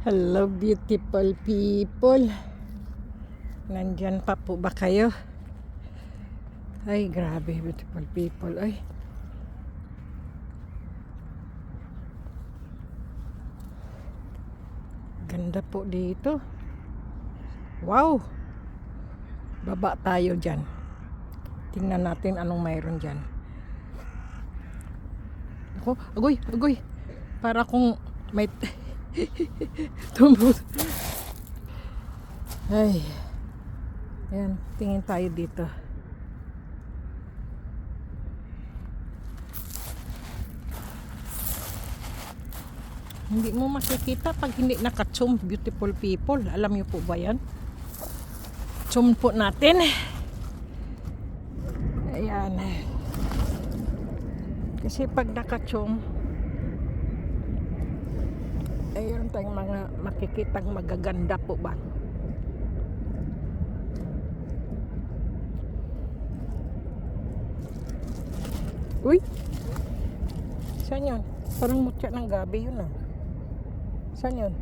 Hello beautiful people. Nandyan pa po ba kayo? Ay grabe beautiful people. Ay. Ganda po dito. Wow. Baba tayo dyan. Tingnan natin anong mayroon dyan. Ako, agoy. Para kung may tumbot. Ay. Ayan, tingin tayo dito. Hindi mo makikita pag hindi naka-zoom, beautiful people. Alam niyo po ba yan? Zoom po natin. Ayan. Kasi pag naka-zoom, ayun tayong mga makikitang magaganda po ba. Uy! Saan yun? Parang mutya ng gabi yun ah. Saan yun?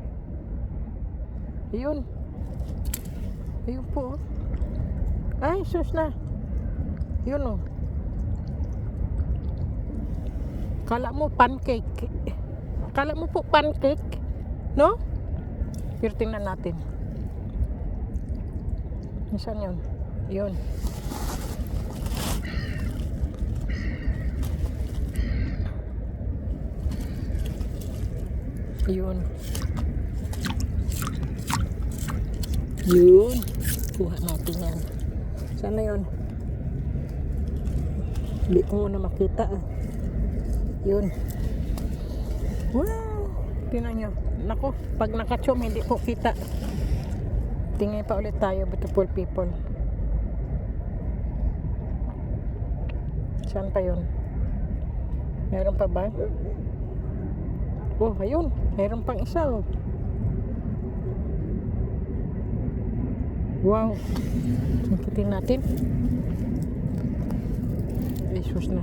Ayun. Ayun po oh. Ay, sus na. Yun oh. Kala mo pancake. Kala mo po pancake. No? Pero tingnan natin. Saan yun? Yun. Yun. Yun. Kuha natin yan. Sana yun? Hindi ko na makita ah. Yun. Wow! Tingnan nyo. Naku, pag naka-zoom hindi ko kita. Tingin pa ulit tayo, beautiful people. Saan pa yun? Meron pa ba? Oh, ayun. Meron pang isa oh. Wow. Sungkitin natin. Ay, sus na.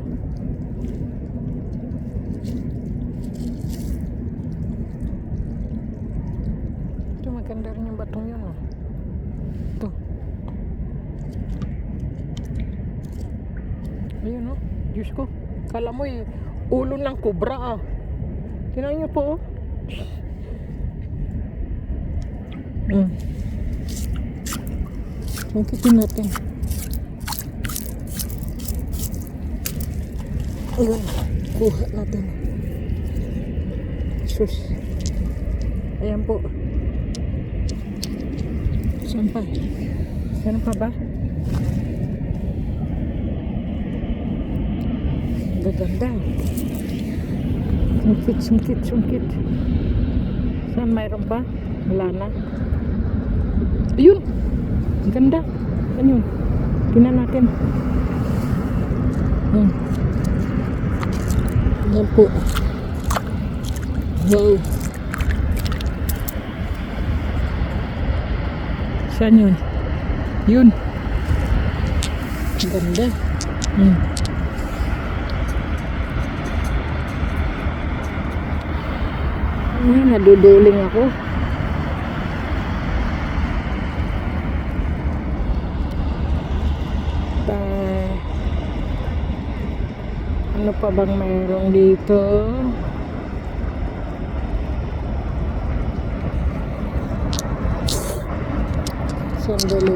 Ito, maganda rin yung batong yun oh. Ito. Ayun oh. Diyos ko. Kala mo ulo ng kubra ah. Tingnan niyo po oh. Sungkitin natin. Ayun. Kuha natin. Sus. Ayan po. Saan pa? Saan pa ba? Gaganda. Sungkit. Saan mayroon pa? Wala na. Ayun! Ang ganda. Ayun. Tingnan natin. Ayan po. Wow. Saan yun? Yun. Ang ganda. Naduduling ako. Ano pa bang mayroong dito? Sandali.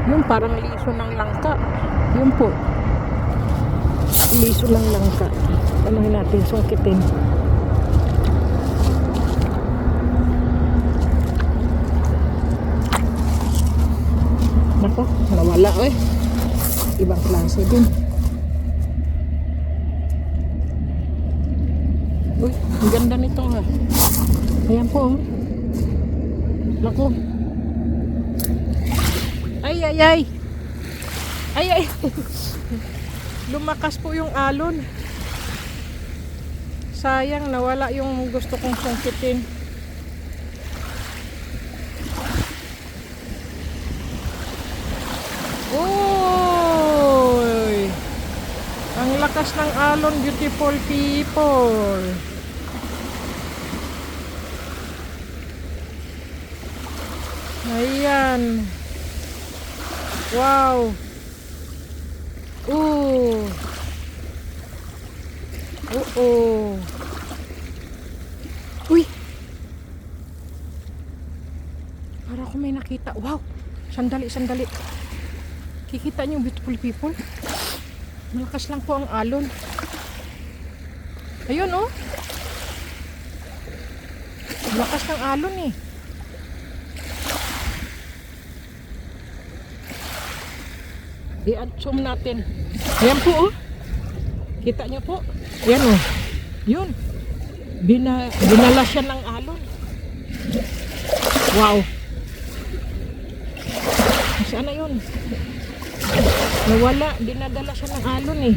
Yung parang liso ng langka. Yun po. Liso ng langka. Anuhin natin, sungkitin. Nako, nawala eh. Ibang klase din. Uy, ang ganda nito ha. Ayan po. Nako. Ay. Lumakas po yung alon. Sayang, nawala yung gusto kong sungkitin. Oh, lakas ng alon, beautiful people. Ayan. Wow. Oo. Oo. Uy. Para ako may nakita. Wow. Sandali, sandali. Kikita niyo, beautiful people. Malakas lang po ang alon. Ayun, oh. Malakas ng alon eh. I-zoom natin. Ayan po, oh. Kita niyo po. Ayan, oh. Yun. Dinala siya ng alon. Wow. Saan na yun? Nawala. Dinadala siya ng alon eh.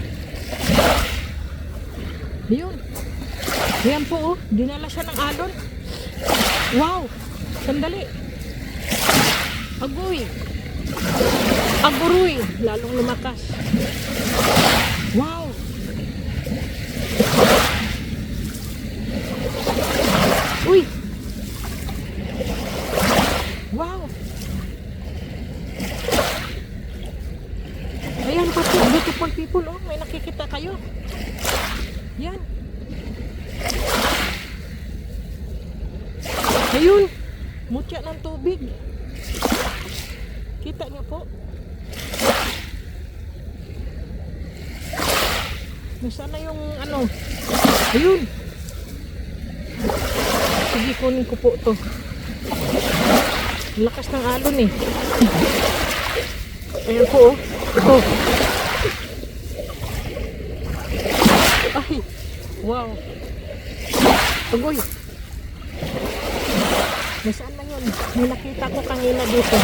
Yun. Ayan po, oh. Dinala siya ng alon. Wow. Sandali. Agoy. Aguroy. Lalong lumakas. Wow. Uy. Wow. Ayan pa po, beautiful people, oh. May nakikita kayo. Yan. Ayun. Mutya ng tubig. Kita niyo po. Nasaan na yung ano? Ayun. Sige, kunin ko po to. Lakas ng alon eh. Ayan po, oh. Ito. Ay. Wow. Agoy. Nasaan na yun? May nakita ko kanina dito.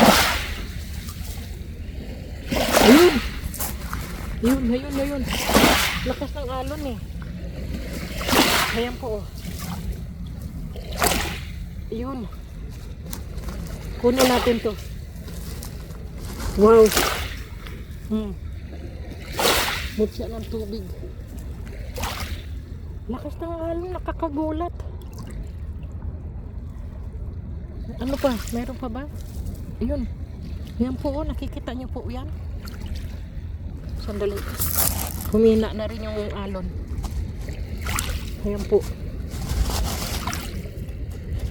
Ayun. Ayun. Lakas ng alon eh. Ayan po, oh. Ayun. Kunin natin to. Wow. Butya ng tubig. Lakas ng alon, nakakagulat. Ano pa? Meron pa ba? Ayun. Yan po, oh. Nakikita niyo po yan. Sandali. Humina na rin yung alon. Ayan po.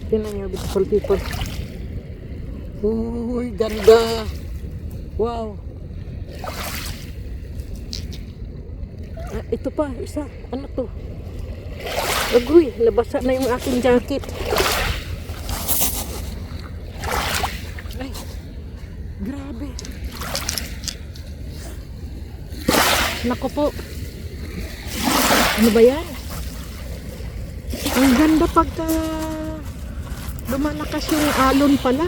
Tingnan niyo, beautiful people. Uy, ganda. Wow. Ito pa, isa. Ano to? Agoy, nabasa na yung aking jacket. Ay, grabe. Nako po. Ano ba yan? Ang ganda pagka lumalakas yung alon pala.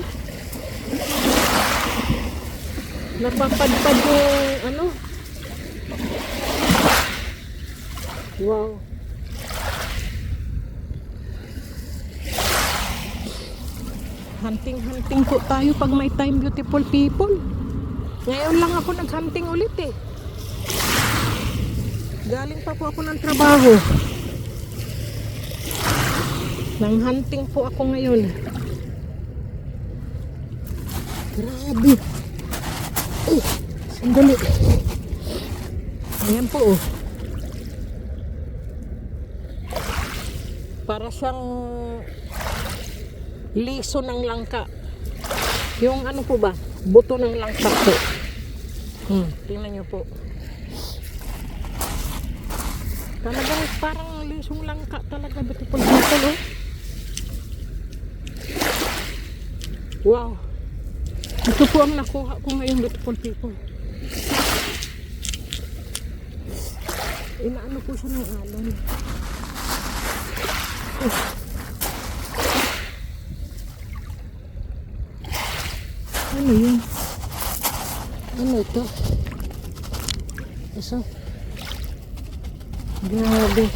Napapadpad yung ano. Wow. Hunting po tayo pag may time, beautiful people. Ngayon lang ako naghunting ulit eh. Galing pa po ako ng trabaho. Nang-hunting po ako ngayon. Grabe. Ay, sandali. Ayan po, oh. Para siyang liso ng langka. Yung ano po ba? Buto ng langka po. Tingnan nyo po. Talagang parang lisong langka talaga, beautiful people, oh. Wow. Ito po ang nakuha ko ngayon, beautiful people. Inaano po siya ng alon. Ano yun? Ano ito? Isa? Grabe.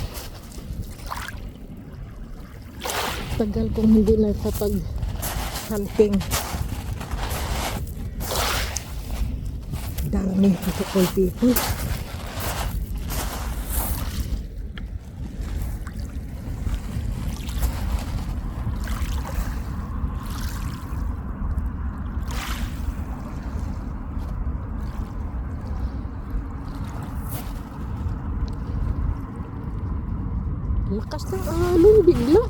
Tagal kong hindi nakapag-hunting. Dami, beautiful people. Lakas ng alon bigla.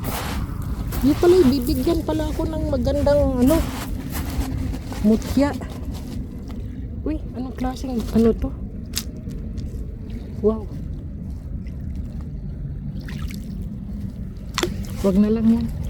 Di pala, bibigyan pala ako ng magandang mutya. Uy, anong klaseng to? Wow. Wag na lang yan.